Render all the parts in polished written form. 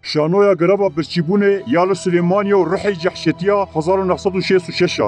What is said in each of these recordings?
شانویا گرابا برچیبونه یال سلیمانی و روحی جحشتیا 1966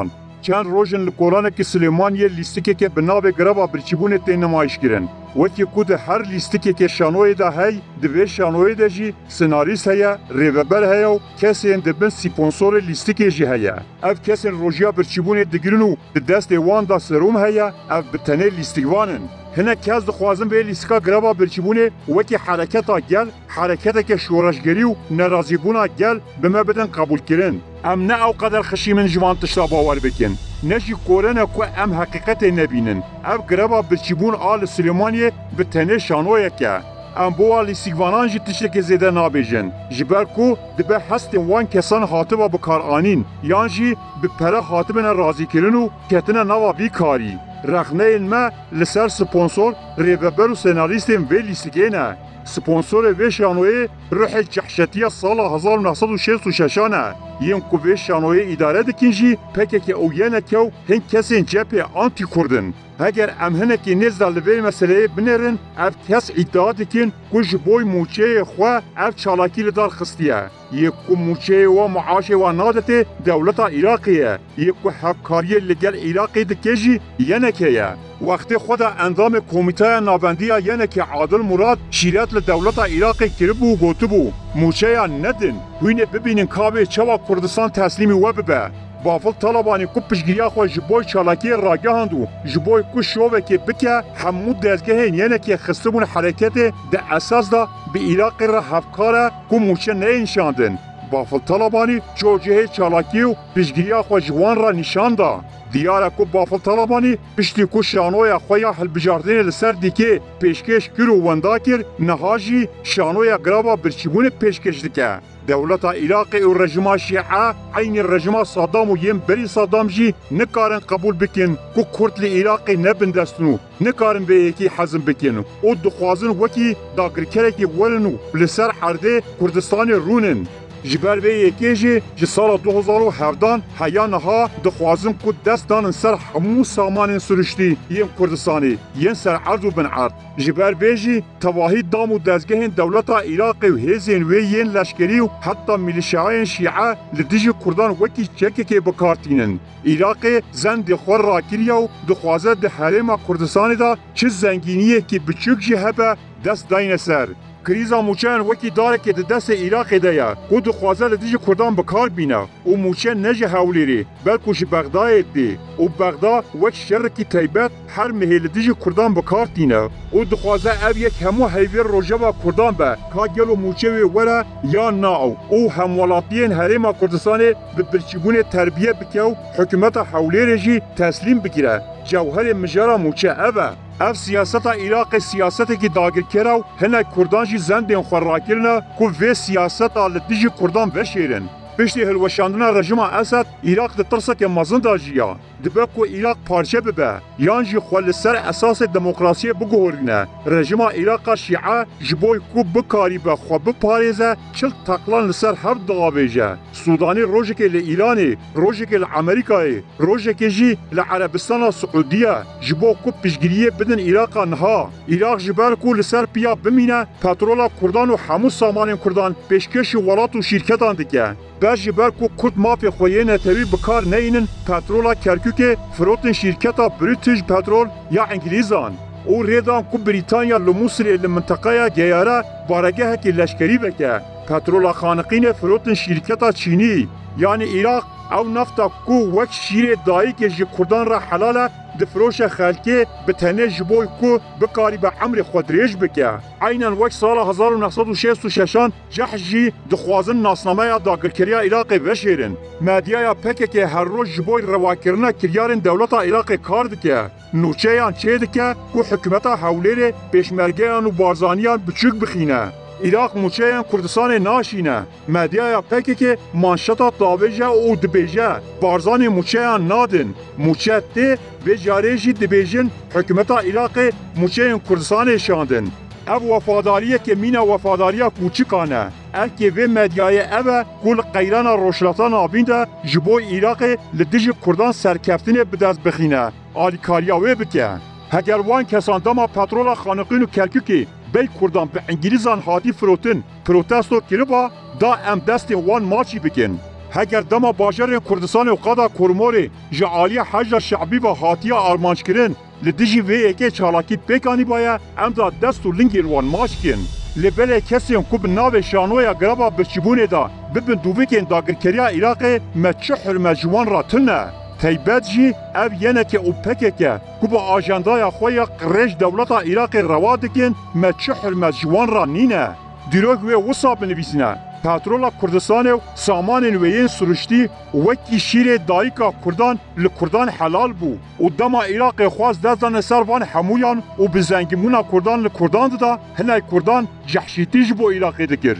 چند روزن لکولانه که سلیمانی لیستیکی که بنابه گرابا برچیبونه تی نمایش گرن وکی کود هر لیستیکی که شانوی ده هی دوی شانوی ده جی سناریس هیا ریوبر هیا و کسی اندبن سپانسور لیستیکی جی هیا اف کسی روژیا برچیبونه دگرنو ده دست وان دا سروم هیا اف بتنه لیستیوانن هنه کس دخوازم به لیستیکا گرابا برچیبونه وکی حرکتا گل حرکتا که شورشگری و نرازیبونا گل بما بدن قبول کرن ام نه او قدر خشی من جوان تشتا باور بکن نجی کورنه که ام حقیقت نبینن اف گرابا برچیبون آل سلیمانی به تنه شانویه که ام بوا لیستیکوانان جی تشتک زیده نابیجن جبر کو دبه هست وان کسان حاطبا بکار آنین یان جی به پره حاطبن رازی کرن و کتنه نوا بی کاری رخنه ما لسر سپانسور ریوبر و سناریستیم وی لیستیکینه سپانسور وی شانوی روح جحشتیه سال 1966 یم کو وی شانوی اداره دکنجی پکه که اوینه که هن کسین جبه آنتی کردن اگر امهنه که نزد لوی مسئله بنرن اف کس ادعا دکن که جبوی موچه خواه اف چالاکی لدار خستیه یکو موچه و معاشه و نادته دولتا عراقیه یکو حفکاری لگل عراقی دکجی ینه که وقتی خود اندام کمیته نابندیه ینه که عادل مراد شیرت لدولتا عراقی کربو و گوتبو موچه ندن وینه ببینن کابه چوا کردستان تسلیمی و ببه بافل طلبانی کو پشگیریا خو جبوی چالاکی راگهاندو جبوی کو شوبه که بکه حمود دزگه یعنی که خستبون حرکت ده اساس دا به عراق را هفکاره کو موچه نه انشاندن بافل طلبانی جوجه چالاکی و پشگیریا خو جوان را نشان دا دیاره کو بافل طلبانی پشتی کو شانوی خویا حل بجاردین لسر دیکه پیشکش کرو وندا کر نهاجی شانوی گرابا برچیبون پیشکش دکه دولت عراق و رژیم شیعه عین رژیم صدام و یم بری صدام جی نکارن قبول بکن کو کرد عراق نبن دستنو نکارن به یکی حزم بکن او دخوازن وکی داگرکره کی ولنو لسر حرده کردستان رونن جبر به یکی جی سال 2017 حیانها دخوازن کو دست دانن سر همو سامان سرشتی یم کردستانی ین سر عرض و بن عرض جبر بیجی تواهی دام و دزگه دولت عراق و هزین و ین لشکری و حتی میلیشیای شیعه لدیج کردان وکی چکه که بکارتینن عراق زند خور راکریه و دخوازه ده حرم کردستانی دا چه زنگینیه که بچوک جی هبه دست داین سر کریزا موچن وکی داره که دست عراق دیا کو دخوازه لدیج کردان بکار بینه و موچن نجه هولیری بلکوش بغداد دی و بغداد وک شرکی تایبت هر مهل لدیج کردان بکار تینه و دخوازه او یک همو هیویر روژه کردان به که گلو موچه وره یا ناو او همولاتین حرم کردستان به برچیبون تربیه بکه و حکومت هولیری جی تسلیم بگیره جوهر مجرا موچه اوه اف سیاست عراق سیاست کی داگر کراو هنه کردان جی زندین خور راکرنا کو و سیاست لدیج کردان بشیرن پشتی هلوشاندنا رژیم اسد عراق ده ترسه که مزن داجیا دبه کو عراق پارچه ببه یان جی خول سر اساس دموکراسی بگورنه رژیم عراق شیعه جبوی کو بکاری به خو بپاریزه چل تقلان لسر هر دغابیجه سودانی روزی که ایرانی روزی که امریکایی روزی که جی لعربستان سعودیه جبو کو پیشگیری بدن عراق نها عراق جبر کو لسر پیا بمینه پترول کردان و همو سامان کردان پیشکش ولات و شرکتان دیگه باش بر کو کرد مافی خویه نتوی بکار نینن پترولا کرکوک فروتن شرکتا بریتیش پترول یا انگلیزان او ریدان کو بریتانیا لمصر المنطقه گیاره بارگه که لشکری بکه پترولا خانقین فروتن شرکتا چینی یعنی عراق او نفتا کو وک شیر دایی که جی کردان را حلاله دفروش خلکی به تنه جبوی کو بکاری به عمر خود ریج بکه عینا وک سال 1966 جحجی دخوازن ناسنامه داگرکریا عراق وشیرن مدیا پکه که هر روز جبوی رواکرنا کریارن دولت عراق کار دکه نوچهان چه دکه کو حکومت حولیره پیشمرگیان و بارزانیان بچوک بخینه عراق موچه کردستان ناشینه مدیا پکه که مانشتا تابجه او دبیجه بارزان موچه نادن موچه ته و جاریجی دبیجن حکومت عراق موچه کردستان شاندن او وفاداریه که مینا وفاداریه کوچکانه که و مدیای او کل قیران روشلاتان آبینده جبوی عراق لدیج کردان سرکفتینه بدست بخینه آلیکاریا و بکه اگر وان کسان دما پترول خانقین و کرکوکی بی کردان به انگلیزان هاتی فروتن پروتستو کلیبا دا ام دست وان ماچی بکن. هگر دما باجر کردستان و قادا کرموری جعالی حجر شعبی و هاتیه آرمانش کرن لدیجی وی اکی چالاکیت بکانی بایا ام دا دست و لنگی روان ماچ کن. لبله کسی کو به ناو شانویا گرابا برچیبونه دا ببن دوویکین داگرکریا عراق مچه حرمه جوان را تلنه. تایبت جی او ینه که او پکه که با آجندای خوی قرش دولتا عراق روا دکن مچه حرمه جوان را نینه. دیروگ وی وصا بنویسینه. پترولا کردستان و سامان ویین سرشتی وکی شیر دایکا کردان لکردان حلال بو و دما عراق خواست دزدان سروان همویان و بزنگمونا کردان لکردان دا هنای کردان جحشیتیج بو عراقی دکر.